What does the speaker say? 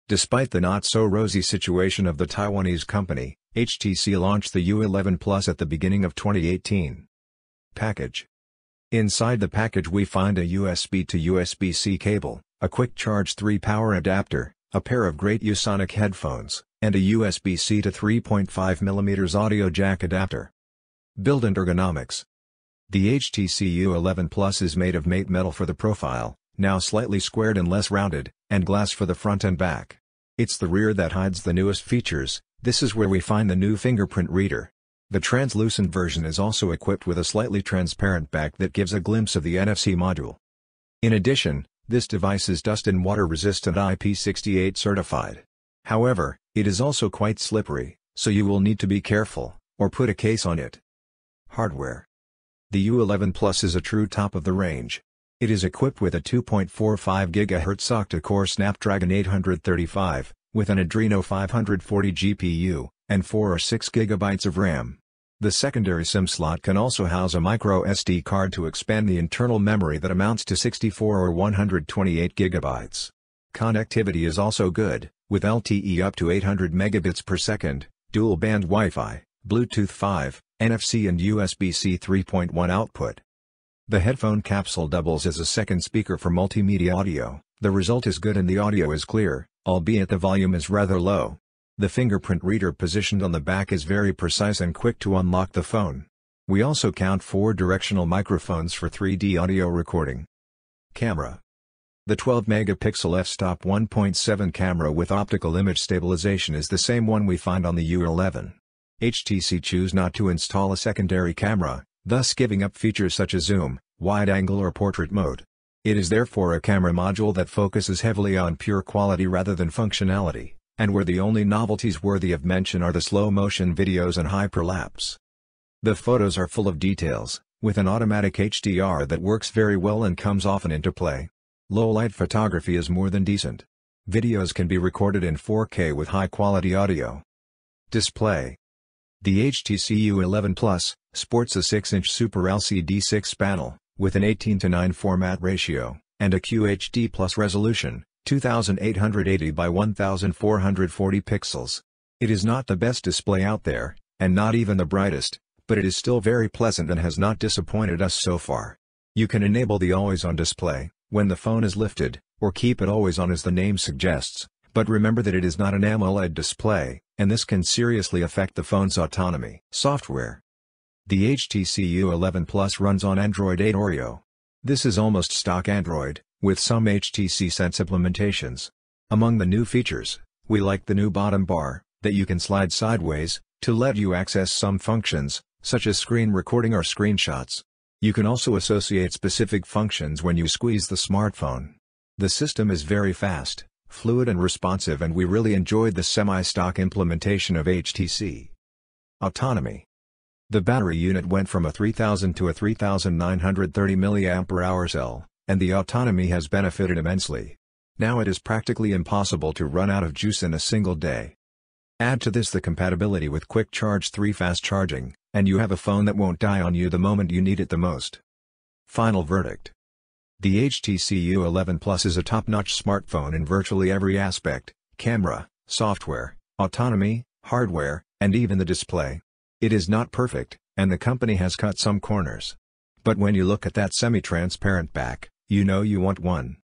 Despite the not-so-rosy situation of the Taiwanese company, HTC launched the U11 Plus at the beginning of 2018. Package. Inside the package we find a USB to USB-C cable, a quick charge 3 power adapter, a pair of great Usonic headphones, and a USB-C to 3.5mm audio jack adapter. Build and ergonomics. The HTC U11 Plus is made of matte metal for the profile, now slightly squared and less rounded, and glass for the front and back. It's the rear that hides the newest features. This is where we find the new fingerprint reader. The translucent version is also equipped with a slightly transparent back that gives a glimpse of the NFC module. In addition, this device is dust and water resistant IP68 certified. However, it is also quite slippery, so you will need to be careful, or put a case on it. Hardware. The U11 Plus is a true top of the range. It is equipped with a 2.45 GHz octa-core Snapdragon 835, with an Adreno 540 GPU, and 4 or 6 GB of RAM. The secondary SIM slot can also house a micro SD card to expand the internal memory that amounts to 64 or 128 GB. Connectivity is also good, with LTE up to 800 megabits per second, dual-band Wi-Fi, Bluetooth 5, NFC and USB-C 3.1 output. The headphone capsule doubles as a second speaker for multimedia audio. The result is good and the audio is clear, albeit the volume is rather low. The fingerprint reader positioned on the back is very precise and quick to unlock the phone. We also count 4 directional microphones for 3D audio recording. Camera. The 12-megapixel f-stop 1.7 camera with optical image stabilization is the same one we find on the U11. HTC chose not to install a secondary camera, thus giving up features such as zoom, wide-angle or portrait mode. It is therefore a camera module that focuses heavily on pure quality rather than functionality, and where the only novelties worthy of mention are the slow-motion videos and hyperlapse. The photos are full of details, with an automatic HDR that works very well and comes often into play. Low-light photography is more than decent. Videos can be recorded in 4K with high-quality audio. Display. The HTC U11 Plus sports a 6-inch Super LCD 6 panel, with an 18:9 format ratio, and a QHD Plus resolution, 2880 by 1440 pixels. It is not the best display out there, and not even the brightest, but it is still very pleasant and has not disappointed us so far. You can enable the always-on display when the phone is lifted, or keep it always on as the name suggests, but remember that it is not an AMOLED display, and this can seriously affect the phone's autonomy. Software. The HTC U11 Plus runs on Android 8 Oreo. This is almost stock Android, with some HTC Sense implementations. Among the new features, we like the new bottom bar, that you can slide sideways, to let you access some functions, such as screen recording or screenshots. You can also associate specific functions when you squeeze the smartphone. The system is very fast, fluid and responsive, and we really enjoyed the semi-stock implementation of HTC. Autonomy. The battery unit went from a 3000 to a 3930 mAh cell, and the autonomy has benefited immensely. Now it is practically impossible to run out of juice in a single day. Add to this the compatibility with Quick Charge 3 fast charging, and you have a phone that won't die on you the moment you need it the most. Final verdict. The HTC U11 Plus is a top-notch smartphone in virtually every aspect: camera, software, autonomy, hardware, and even the display. It is not perfect, and the company has cut some corners. But when you look at that semi-transparent back, you know you want one.